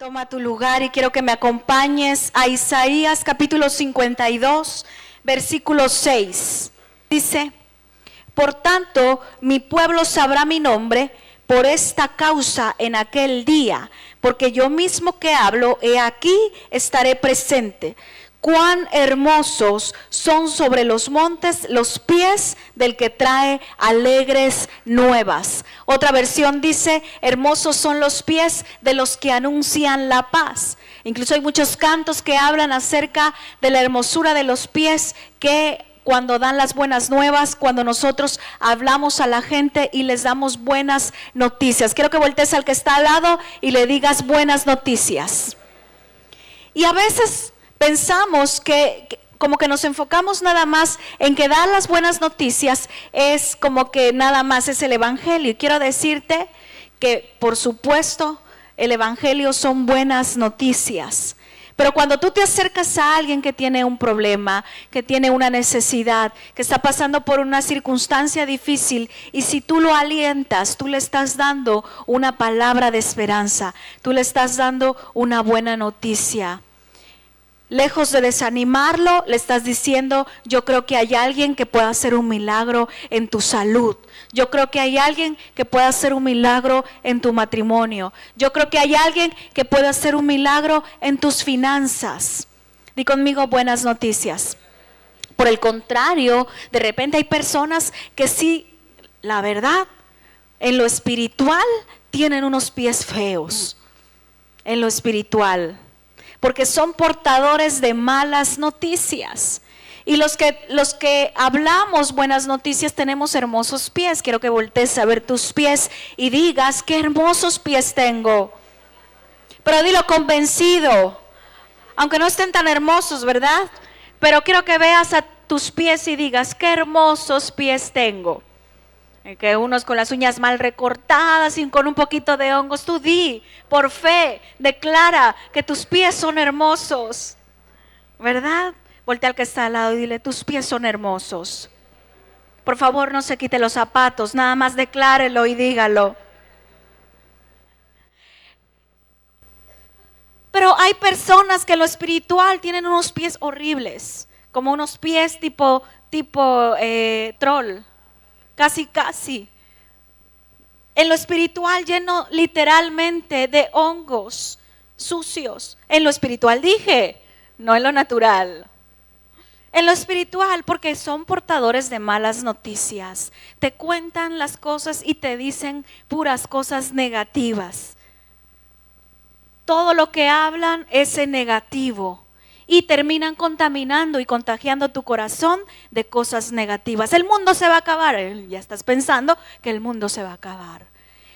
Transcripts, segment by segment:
Toma tu lugar y quiero que me acompañes a Isaías capítulo 52, versículo 6. Dice: por tanto, mi pueblo sabrá mi nombre por esta causa en aquel día, porque yo mismo que hablo, he aquí estaré presente. Cuán hermosos son sobre los montes los pies del que trae alegres nuevas. Otra versión dice: hermosos son los pies de los que anuncian la paz. Incluso hay muchos cantos que hablan acerca de la hermosura de los pies que cuando dan las buenas nuevas, cuando nosotros hablamos a la gente y les damos buenas noticias. Quiero que voltees al que está al lado y le digas buenas noticias. Y a veces pensamos que como que nos enfocamos nada más en que dar las buenas noticias es como que nada más es el evangelio. Y quiero decirte que por supuesto el evangelio son buenas noticias. Pero cuando tú te acercas a alguien que tiene un problema, que tiene una necesidad, que está pasando por una circunstancia difícil, y si tú lo alientas, tú le estás dando una palabra de esperanza, tú le estás dando una buena noticia. Lejos de desanimarlo, le estás diciendo: yo creo que hay alguien que pueda hacer un milagro en tu salud. Yo creo que hay alguien que pueda hacer un milagro en tu matrimonio. Yo creo que hay alguien que pueda hacer un milagro en tus finanzas. Di conmigo buenas noticias. Por el contrario, de repente hay personas que sí, la verdad, en lo espiritual tienen unos pies feos. En lo espiritual. Porque son portadores de malas noticias. Y los que hablamos buenas noticias tenemos hermosos pies. Quiero que voltees a ver tus pies y digas: qué hermosos pies tengo. Pero dilo convencido, aunque no estén tan hermosos, ¿verdad? Pero quiero que veas a tus pies y digas: qué hermosos pies tengo. Que unos con las uñas mal recortadas y con un poquito de hongos. Tú di, por fe, declara que tus pies son hermosos, ¿verdad? Voltea al que está al lado y dile: tus pies son hermosos. Por favor, no se quite los zapatos, nada más declárelo y dígalo. Pero hay personas que en lo espiritual tienen unos pies horribles, como unos pies tipo troll. Casi. En lo espiritual lleno literalmente de hongos sucios. En lo espiritual dije, no en lo natural. En lo espiritual, porque son portadores de malas noticias. Te cuentan las cosas y te dicen puras cosas negativas. Todo lo que hablan es en negativo. Y terminan contaminando y contagiando tu corazón de cosas negativas. El mundo se va a acabar. Ya estás pensando que el mundo se va a acabar.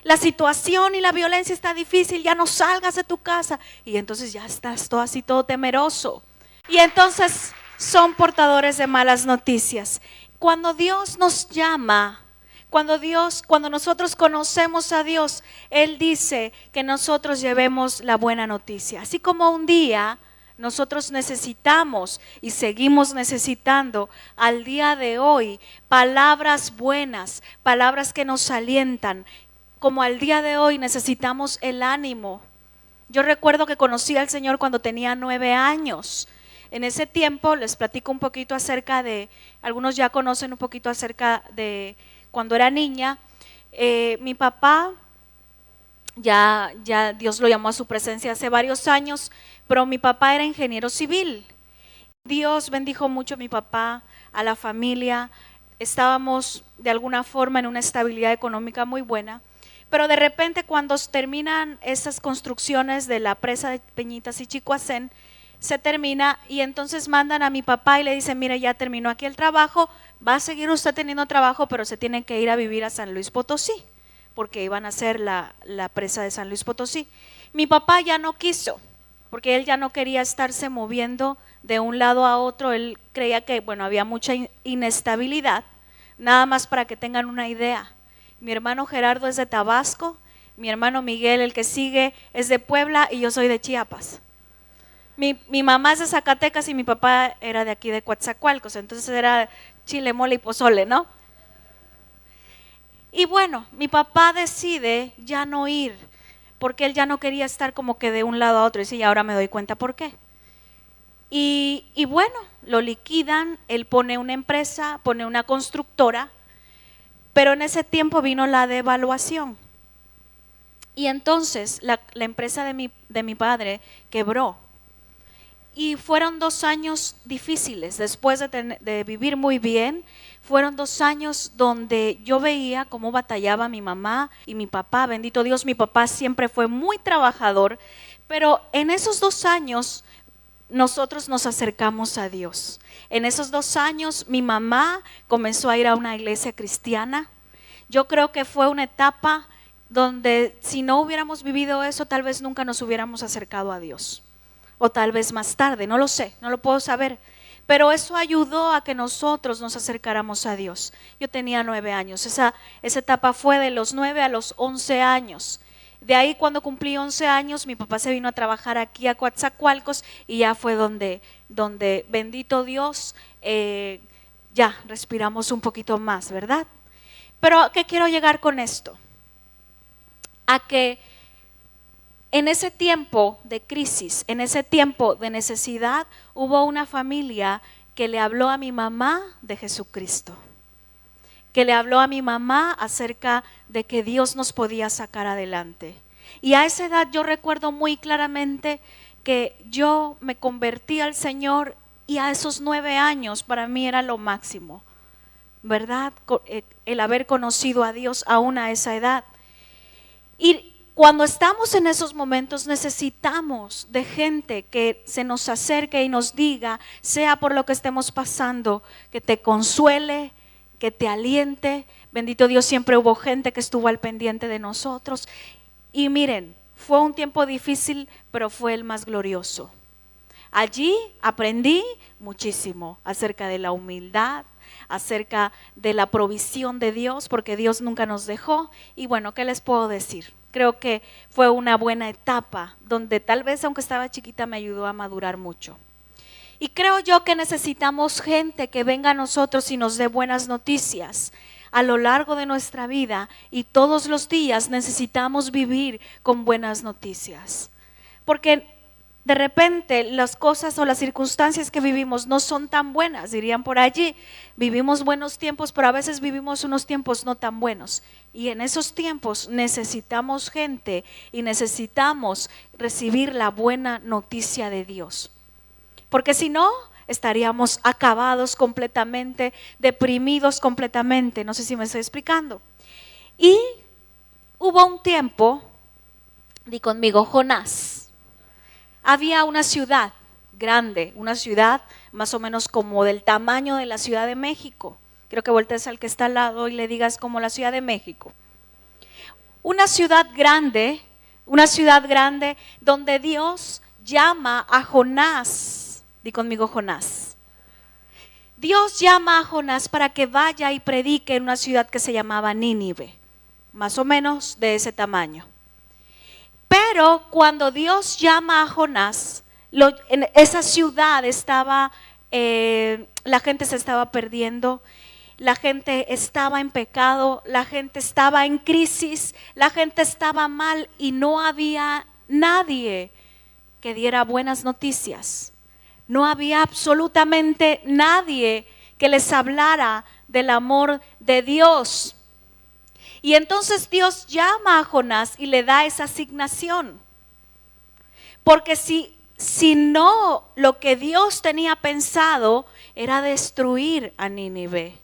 La situación y la violencia está difícil. Ya no salgas de tu casa. Y entonces ya estás todo así, todo temeroso. Y entonces son portadores de malas noticias. Cuando Dios nos llama, cuando nosotros conocemos a Dios, Él dice que nosotros llevemos la buena noticia. Así como un día nosotros necesitamos y seguimos necesitando al día de hoy palabras buenas, palabras que nos alientan, como al día de hoy necesitamos el ánimo. Yo recuerdo que conocí al Señor cuando tenía 9 años. En ese tiempo les platico un poquito acerca de, algunos ya conocen un poquito acerca de cuando era niña. Mi papá, ya Dios lo llamó a su presencia hace varios años, pero mi papá era ingeniero civil. Dios bendijo mucho a mi papá, a la familia. Estábamos de alguna forma en una estabilidad económica muy buena. Pero de repente cuando terminan esas construcciones de la presa de Peñitas y Chicoacén, se termina y entonces mandan a mi papá y le dicen: mire, ya terminó aquí el trabajo, va a seguir usted teniendo trabajo, pero se tiene que ir a vivir a San Luis Potosí, porque iban a hacer la presa de San Luis Potosí. Mi papá ya no quiso, porque él ya no quería estarse moviendo de un lado a otro. Él creía que, había mucha inestabilidad. Nada más para que tengan una idea. Mi hermano Gerardo es de Tabasco, mi hermano Miguel, el que sigue, es de Puebla y yo soy de Chiapas. Mi mamá es de Zacatecas y mi papá era de aquí de Coatzacoalcos, entonces era chile, mole y pozole, ¿no? Y mi papá decide ya no ir. porque él ya no quería estar como que de un lado a otro. Y ahora me doy cuenta por qué. Y bueno, lo liquidan, él pone una empresa, pone una constructora, pero en ese tiempo vino la devaluación. Y entonces la empresa de mi padre quebró. Y fueron 2 años difíciles, después de vivir muy bien, fueron 2 años donde yo veía cómo batallaba mi mamá y mi papá. Bendito Dios, mi papá siempre fue muy trabajador, pero en esos 2 años nosotros nos acercamos a Dios. En esos 2 años mi mamá comenzó a ir a una iglesia cristiana. Yo creo que fue una etapa donde si no hubiéramos vivido eso, tal vez nunca nos hubiéramos acercado a Dios. O tal vez más tarde, no lo sé, no lo puedo saber. Pero eso ayudó a que nosotros nos acercáramos a Dios. Yo tenía 9 años, esa etapa fue de los 9 a los 11 años. De ahí cuando cumplí 11 años, mi papá se vino a trabajar aquí a Coatzacoalcos y ya fue donde bendito Dios, ya respiramos un poquito más, ¿verdad? Pero ¿a qué quiero llegar con esto? A que en ese tiempo de crisis, en ese tiempo de necesidad, hubo una familia que le habló a mi mamá de Jesucristo, que le habló a mi mamá acerca de que Dios nos podía sacar adelante. Y a esa edad yo recuerdo muy claramente que yo me convertí al Señor y a esos 9 años para mí era lo máximo, ¿verdad? El haber conocido a Dios aún a esa edad. Y cuando estamos en esos momentos necesitamos de gente que se nos acerque y nos diga, sea por lo que estemos pasando, que te consuele, que te aliente. Bendito Dios, siempre hubo gente que estuvo al pendiente de nosotros. Y miren, fue un tiempo difícil, pero fue el más glorioso. Allí aprendí muchísimo acerca de la humildad, acerca de la provisión de Dios, porque Dios nunca nos dejó. Y bueno, ¿qué les puedo decir? Creo que fue una buena etapa donde tal vez aunque estaba chiquita me ayudó a madurar mucho. Y creo yo que necesitamos gente que venga a nosotros y nos dé buenas noticias a lo largo de nuestra vida, y todos los días necesitamos vivir con buenas noticias. Porque de repente las cosas o las circunstancias que vivimos no son tan buenas, dirían por allí. Vivimos buenos tiempos, pero a veces vivimos unos tiempos no tan buenos. Y en esos tiempos necesitamos gente y necesitamos recibir la buena noticia de Dios. Porque si no, estaríamos acabados completamente, deprimidos completamente. No sé si me estoy explicando. Y hubo un tiempo, di conmigo, Jonás. Había una ciudad grande, una ciudad más o menos como del tamaño de la Ciudad de México. Quiero que voltees al que está al lado y le digas como la Ciudad de México. Una ciudad grande donde Dios llama a Jonás. Di conmigo, Jonás. Dios llama a Jonás para que vaya y predique en una ciudad que se llamaba Nínive, más o menos de ese tamaño. Pero cuando Dios llama a Jonás, en esa ciudad estaba, la gente se estaba perdiendo, la gente estaba en pecado, la gente estaba en crisis, la gente estaba mal y no había nadie que diera buenas noticias. No había absolutamente nadie que les hablara del amor de Dios. Y entonces Dios llama a Jonás y le da esa asignación. Porque si no, lo que Dios tenía pensado era destruir a Nínive.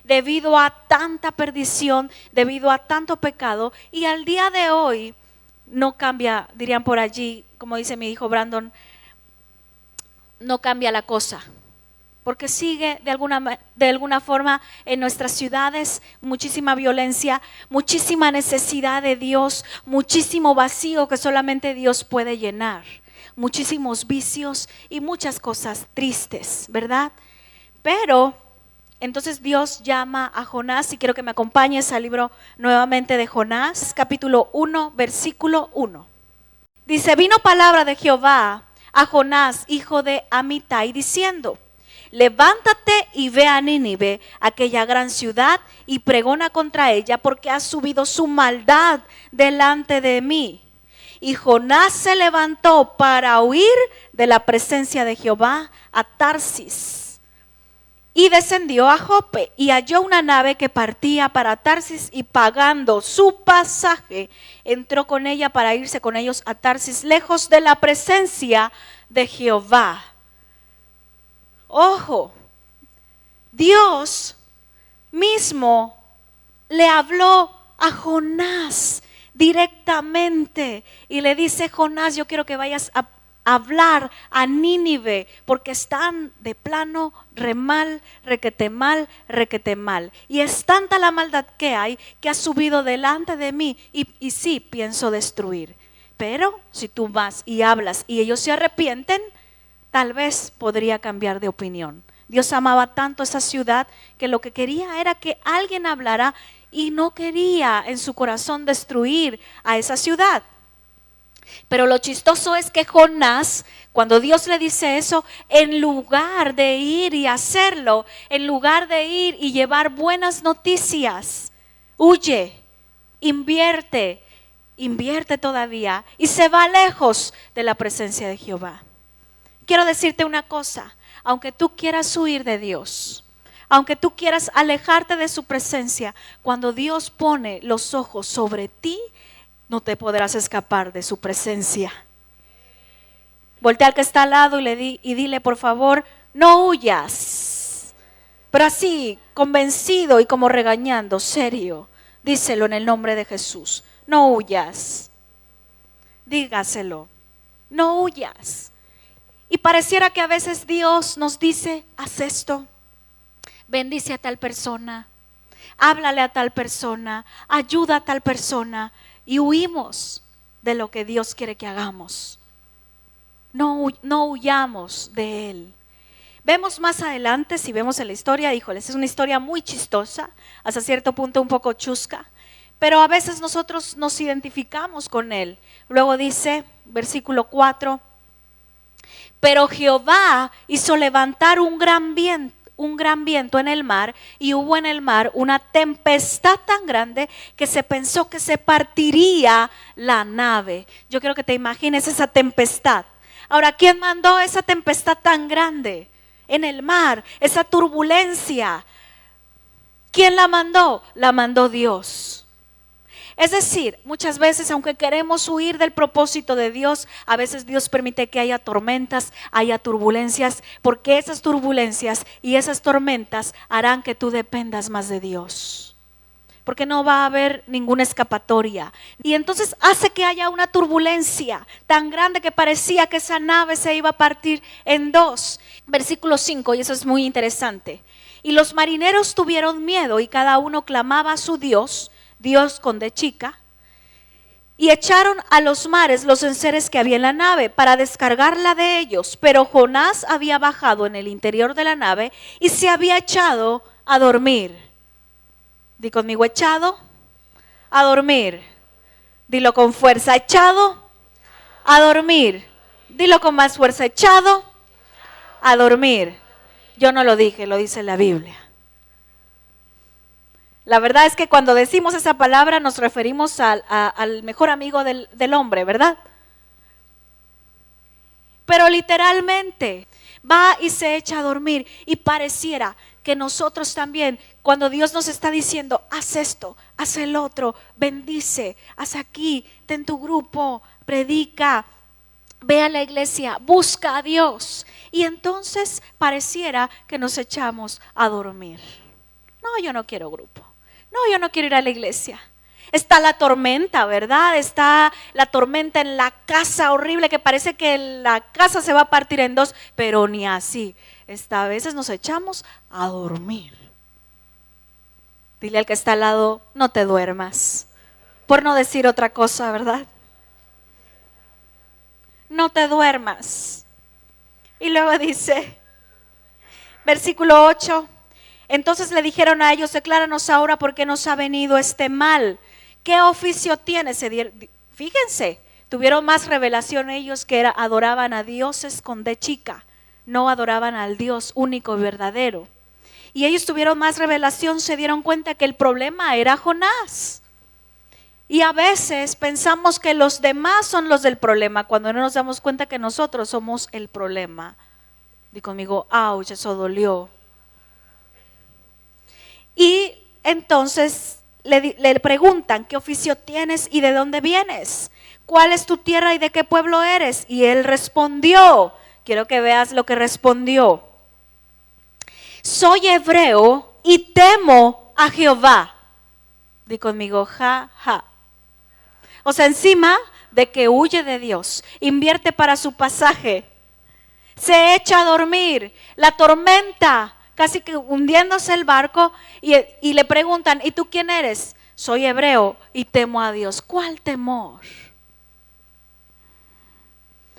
Debido a tanta perdición, debido a tanto pecado. Y al día de hoy no cambia, dirían por allí, como dice mi hijo Brandon, no cambia la cosa. Porque sigue de alguna forma en nuestras ciudades muchísima violencia, muchísima necesidad de Dios, muchísimo vacío que solamente Dios puede llenar, muchísimos vicios y muchas cosas tristes, ¿verdad? Pero entonces Dios llama a Jonás, y quiero que me acompañes al libro nuevamente de Jonás, capítulo 1, versículo 1. Dice: vino palabra de Jehová a Jonás, hijo de Amitai, diciendo: levántate y ve a Nínive, aquella gran ciudad, y pregona contra ella, porque ha subido su maldad delante de mí. Y Jonás se levantó para huir de la presencia de Jehová a Tarsis. Y descendió a Jope y halló una nave que partía para Tarsis, y pagando su pasaje, entró con ella para irse con ellos a Tarsis, lejos de la presencia de Jehová. Ojo, Dios mismo le habló a Jonás directamente y le dice: Jonás, yo quiero que vayas a hablar a Nínive, porque están de plano requete mal. Y es tanta la maldad que hay, que ha subido delante de mí, y sí pienso destruir. Pero si tú vas y hablas y ellos se arrepienten, tal vez podría cambiar de opinión. Dios amaba tanto esa ciudad que lo que quería era que alguien hablara, y no quería en su corazón destruir a esa ciudad. Pero lo chistoso es que Jonás, cuando Dios le dice eso, en lugar de ir y hacerlo, en lugar de ir y llevar buenas noticias, huye, invierte todavía y se va lejos de la presencia de Jehová. Quiero decirte una cosa: aunque tú quieras huir de Dios, aunque tú quieras alejarte de su presencia, cuando Dios pone los ojos sobre ti, no te podrás escapar de su presencia. Voltea al que está al lado y dile: por favor, no huyas. Pero así, convencido y como regañando, serio, díselo en el nombre de Jesús: no huyas. Dígaselo: no huyas. Y pareciera que a veces Dios nos dice: haz esto, bendice a tal persona, háblale a tal persona, ayuda a tal persona. Y huimos de lo que Dios quiere que hagamos. No huyamos de Él. Vemos más adelante, si vemos en la historia, híjoles, es una historia muy chistosa, hasta cierto punto un poco chusca, pero a veces nosotros nos identificamos con Él. Luego dice, versículo 4, pero Jehová hizo levantar un gran viento en el mar, y hubo en el mar una tempestad tan grande que se pensó que se partiría la nave. Yo quiero que te imagines esa tempestad. Ahora, ¿quién mandó esa tempestad tan grande en el mar? Esa turbulencia, ¿quién la mandó? La mandó Dios. Es decir, muchas veces, aunque queremos huir del propósito de Dios, a veces Dios permite que haya tormentas, haya turbulencias, porque esas turbulencias y esas tormentas harán que tú dependas más de Dios, porque no va a haber ninguna escapatoria. Y entonces hace que haya una turbulencia tan grande que parecía que esa nave se iba a partir en dos. Versículo 5, y eso es muy interesante. Y los marineros tuvieron miedo, y cada uno clamaba a su Dios con D chica, y echaron a los mares los enseres que había en la nave para descargarla de ellos. Pero Jonás había bajado en el interior de la nave y se había echado a dormir. Di conmigo: echado a dormir. Dilo con fuerza: echado a dormir. Dilo con más fuerza: echado a dormir. Yo no lo dije, lo dice la Biblia. La verdad es que cuando decimos esa palabra nos referimos al mejor amigo del hombre, ¿verdad? Pero literalmente va y se echa a dormir, y pareciera que nosotros también, cuando Dios nos está diciendo: haz esto, haz el otro, bendice, haz aquí, ten tu grupo, predica, ve a la iglesia, busca a Dios, y entonces pareciera que nos echamos a dormir. No, yo no quiero grupo. No, yo no quiero ir a la iglesia. Está la tormenta, ¿verdad? Está la tormenta en la casa horrible, que parece que la casa se va a partir en dos, pero ni así. A veces nos echamos a dormir. Dile al que está al lado: no te duermas. Por no decir otra cosa, ¿verdad? No te duermas. Y luego dice, versículo 8. Entonces le dijeron a ellos: decláranos ahora por qué nos ha venido este mal. ¿Qué oficio tienes? Fíjense, tuvieron más revelación ellos, que adoraban a dioses con D chica, no adoraban al Dios único y verdadero. Y ellos tuvieron más revelación, se dieron cuenta que el problema era Jonás. Y a veces pensamos que los demás son los del problema, cuando no nos damos cuenta que nosotros somos el problema. Di conmigo, ouch, eso dolió. Y entonces le preguntan, ¿qué oficio tienes y de dónde vienes? ¿Cuál es tu tierra y de qué pueblo eres? Y él respondió, quiero que veas lo que respondió. Soy hebreo y temo a Jehová. Di conmigo, ja, ja. O sea, encima de que huye de Dios, invierte para su pasaje, se echa a dormir, la tormenta, casi que hundiéndose el barco, y le preguntan, ¿y tú quién eres? Soy hebreo y temo a Dios. ¿Cuál temor?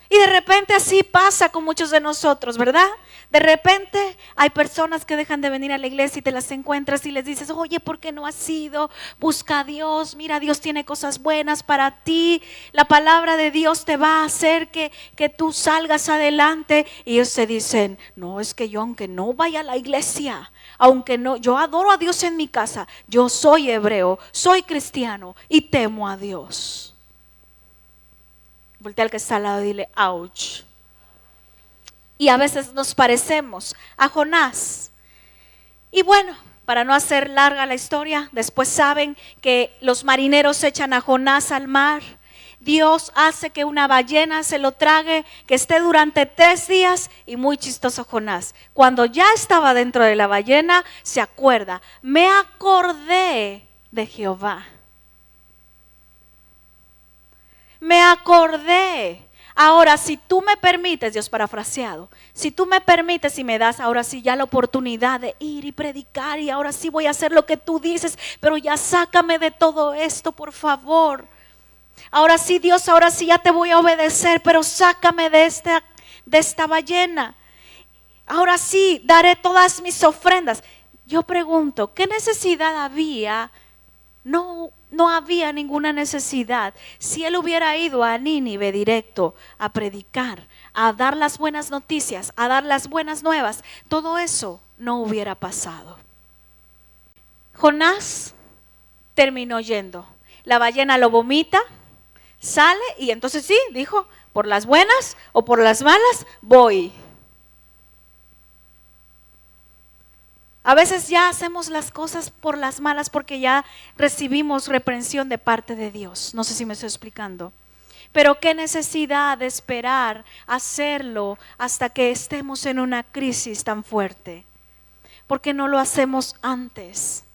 Y de repente así pasa con muchos de nosotros, ¿verdad? De repente hay personas que dejan de venir a la iglesia y te las encuentras y les dices, oye, ¿por qué no has ido? Busca a Dios, mira, Dios tiene cosas buenas para ti. La palabra de Dios te va a hacer que tú salgas adelante. Y ellos se dicen, no, es que yo aunque no vaya a la iglesia, aunque no, yo adoro a Dios en mi casa, yo soy hebreo, soy cristiano y temo a Dios. Voltea al que está al lado y dile, ouch. Y a veces nos parecemos a Jonás. Y bueno, para no hacer larga la historia, después saben que los marineros echan a Jonás al mar. Dios hace que una ballena se lo trague, que esté durante 3 días. Y muy chistoso Jonás, cuando ya estaba dentro de la ballena, se acuerda, me acordé de Jehová. Me acordé. Ahora, si tú me permites, Dios parafraseado, si tú me permites y me das ahora sí ya la oportunidad de ir y predicar y ahora sí voy a hacer lo que tú dices, pero ya sácame de todo esto, por favor. Ahora sí, Dios, ahora sí ya te voy a obedecer, pero sácame de esta ballena. Ahora sí, daré todas mis ofrendas. Yo pregunto, ¿qué necesidad había? No había ninguna necesidad. Si él hubiera ido a Nínive directo a predicar, a dar las buenas noticias, a dar las buenas nuevas, todo eso no hubiera pasado. Jonás terminó yendo. La ballena lo vomita, sale y entonces sí, dijo, por las buenas o por las malas, voy. A veces ya hacemos las cosas por las malas porque ya recibimos reprensión de parte de Dios. No sé si me estoy explicando. Pero qué necesidad de esperar hacerlo hasta que estemos en una crisis tan fuerte. ¿Por qué no lo hacemos antes?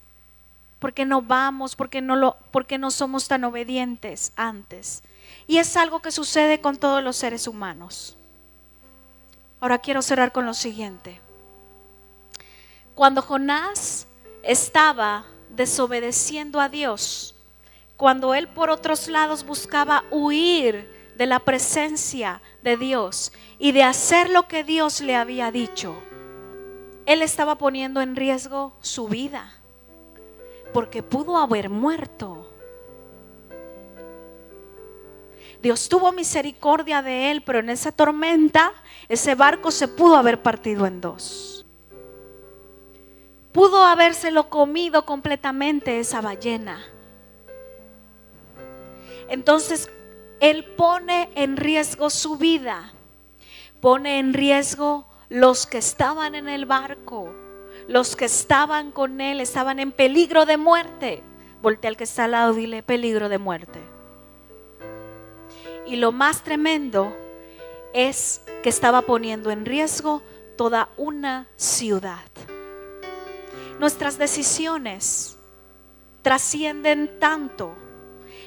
¿Por qué no vamos? ¿Por qué no somos tan obedientes antes? Y es algo que sucede con todos los seres humanos. Ahora quiero cerrar con lo siguiente. Cuando Jonás estaba desobedeciendo a Dios, cuando él por otros lados buscaba huir de la presencia de Dios y de hacer lo que Dios le había dicho, él estaba poniendo en riesgo su vida, porque pudo haber muerto. Dios tuvo misericordia de él, pero en esa tormenta, ese barco se pudo haber partido en 2. Pudo habérselo comido completamente esa ballena. Entonces, él pone en riesgo su vida, pone en riesgo los que estaban en el barco, los que estaban con él, estaban en peligro de muerte. Voltea al que está al lado, dile peligro de muerte. Y lo más tremendo es que estaba poniendo en riesgo toda una ciudad. Nuestras decisiones trascienden tanto.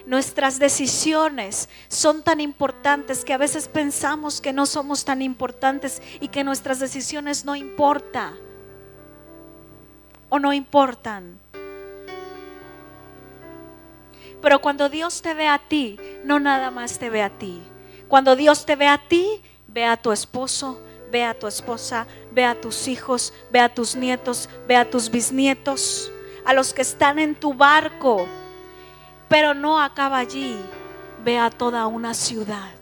Nuestras decisiones son tan importantes que a veces pensamos que no somos tan importantes y que nuestras decisiones no importan o no importan. Pero cuando Dios te ve a ti, no nada más te ve a ti. Cuando Dios te ve a ti, ve a tu esposo, ve a tu esposa, ve a tus hijos, ve a tus nietos, ve a tus bisnietos, a los que están en tu barco. Pero no acaba allí, ve a toda una ciudad.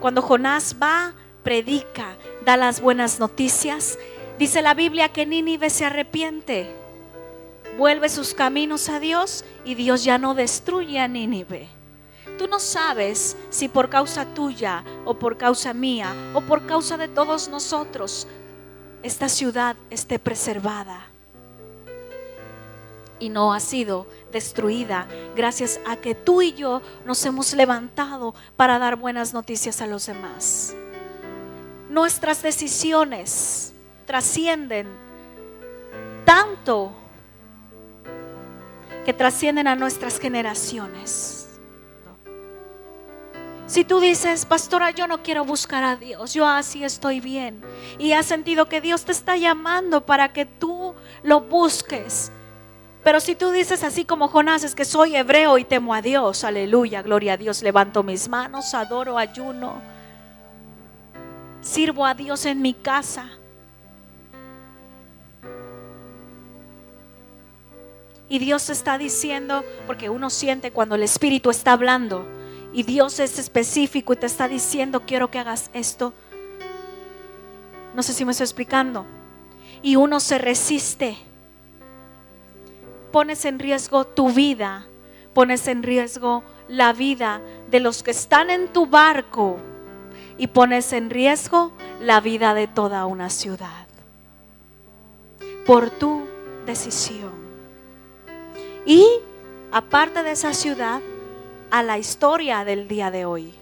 Cuando Jonás va, predica, da las buenas noticias, dice la Biblia que Nínive se arrepiente. vuelve sus caminos a Dios y Dios ya no destruye a Nínive. Tú no sabes si por causa tuya o por causa mía o por causa de todos nosotros esta ciudad esté preservada y no ha sido destruida gracias a que tú y yo nos hemos levantado para dar buenas noticias a los demás. Nuestras decisiones trascienden tanto que trascienden a nuestras generaciones. Si tú dices, pastora, yo no quiero buscar a Dios, yo así estoy bien, y has sentido que Dios te está llamando para que tú lo busques, pero si tú dices así como Jonás, es que soy hebreo y temo a Dios, aleluya, gloria a Dios, levanto mis manos, adoro, ayuno, sirvo a Dios en mi casa, y Dios está diciendo, porque uno siente cuando el Espíritu está hablando y Dios es específico y te está diciendo, quiero que hagas esto. No sé si me estoy explicando. Y uno se resiste. Pones en riesgo tu vida, pones en riesgo la vida de los que están en tu barco y pones en riesgo la vida de toda una ciudad por tu decisión. Y aparte de esa ciudad, a la historia del día de hoy.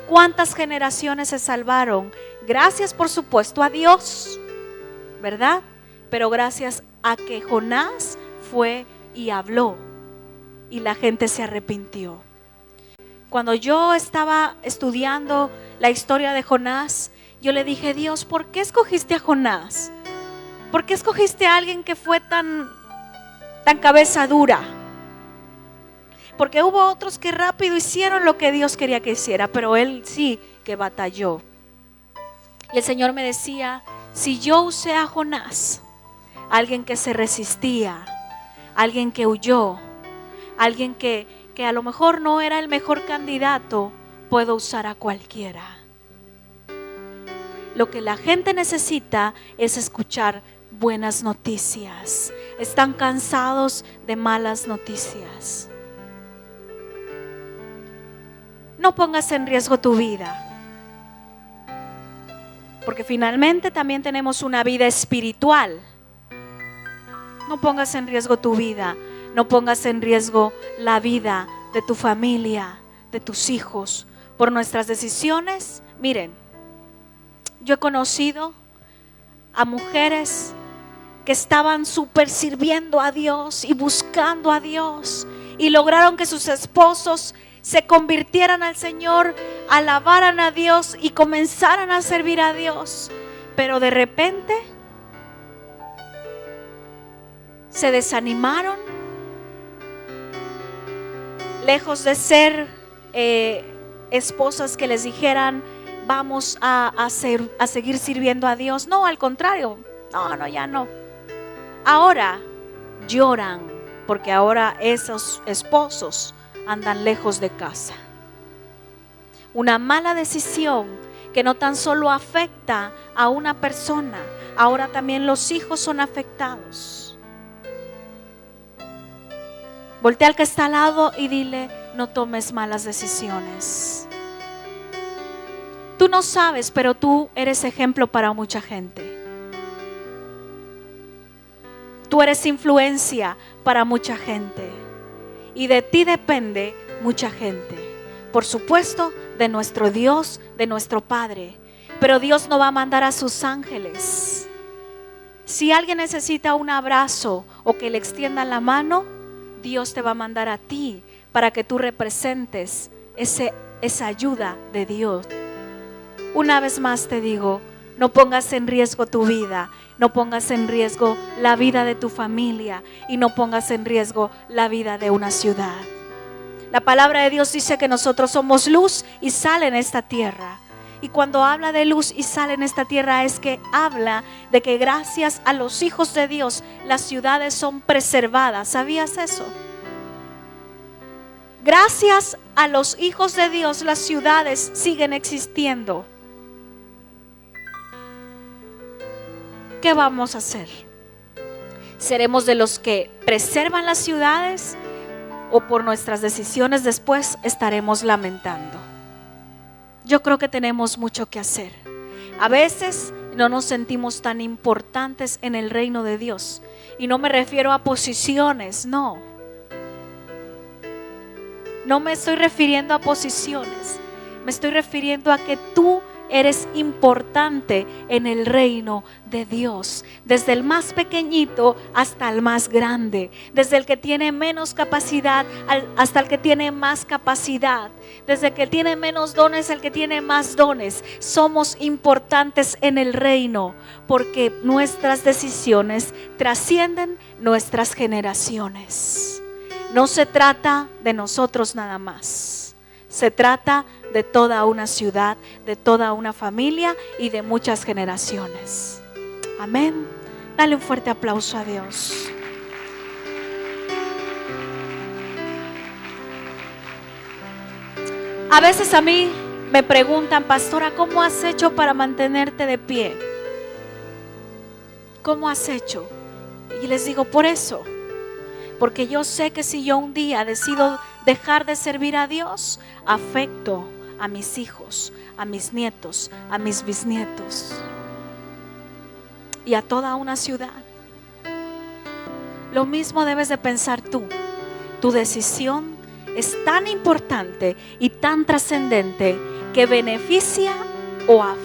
¿Cuántas generaciones se salvaron? Gracias, por supuesto, a Dios, ¿verdad? Pero gracias a que Jonás fue y habló y la gente se arrepintió. Cuando yo estaba estudiando la historia de Jonás, yo le dije, Dios, ¿por qué escogiste a Jonás? ¿Por qué escogiste a alguien que fue tan cabeza dura? Porque hubo otros que rápido hicieron lo que Dios quería que hiciera, pero él sí que batalló. Y el Señor me decía, si yo usé a Jonás, alguien que se resistía, alguien que huyó, alguien que a lo mejor no era el mejor candidato, puedo usar a cualquiera. Lo que la gente necesita es escuchar buenas noticias. Están cansados de malas noticias. No pongas en riesgo tu vida, porque finalmente también tenemos una vida espiritual. No pongas en riesgo tu vida, no pongas en riesgo la vida de tu familia, de tus hijos, por nuestras decisiones. Miren, yo he conocido a mujeres que estaban súper sirviendo a Dios y buscando a Dios y lograron que sus esposos se convirtieran al Señor, alabaran a Dios y comenzaran a servir a Dios. Pero de repente se desanimaron, lejos de ser esposas que les dijeran, vamos a seguir sirviendo a Dios. No, al contrario, no, ya no. Ahora lloran porque ahora esos esposos andan lejos de casa. Una mala decisión que no tan solo afecta a una persona, ahora también los hijos son afectados. Voltea al que está al lado y dile, no tomes malas decisiones. Tú no sabes, pero tú eres ejemplo para mucha gente. Tú eres influencia para mucha gente. Y de ti depende mucha gente. Por supuesto, de nuestro Dios, de nuestro Padre. Pero Dios no va a mandar a sus ángeles. Si alguien necesita un abrazo o que le extiendan la mano, Dios te va a mandar a ti para que tú representes esa ayuda de Dios. Una vez más te digo, no pongas en riesgo tu vida, no pongas en riesgo la vida de tu familia y no pongas en riesgo la vida de una ciudad. La palabra de Dios dice que nosotros somos luz y sal en esta tierra. Y cuando habla de luz y sal en esta tierra es que habla de que gracias a los hijos de Dios las ciudades son preservadas. ¿Sabías eso? Gracias a los hijos de Dios las ciudades siguen existiendo. ¿Qué vamos a hacer? ¿Seremos de los que preservan las ciudades o por nuestras decisiones después estaremos lamentando? Yo creo que tenemos mucho que hacer. A veces no nos sentimos tan importantes en el reino de Dios. Y no me refiero a posiciones, no. No me estoy refiriendo a posiciones. Me estoy refiriendo a que tú eres importante en el reino de Dios, desde el más pequeñito hasta el más grande, desde el que tiene menos capacidad hasta el que tiene más capacidad, desde el que tiene menos dones al que tiene más dones. Somos importantes en el reino porque nuestras decisiones trascienden nuestras generaciones. No se trata de nosotros nada más. Se trata de toda una ciudad, de toda una familia y de muchas generaciones. Amén. Dale un fuerte aplauso a Dios. A veces a mí me preguntan, pastora, ¿cómo has hecho para mantenerte de pie? ¿Cómo has hecho? Y les digo, por eso. Porque yo sé que si yo un día decido dejar de servir a Dios, afecto a mis hijos, a mis nietos, a mis bisnietos y a toda una ciudad. Lo mismo debes de pensar tú. Tu decisión es tan importante y tan trascendente que beneficia o afecta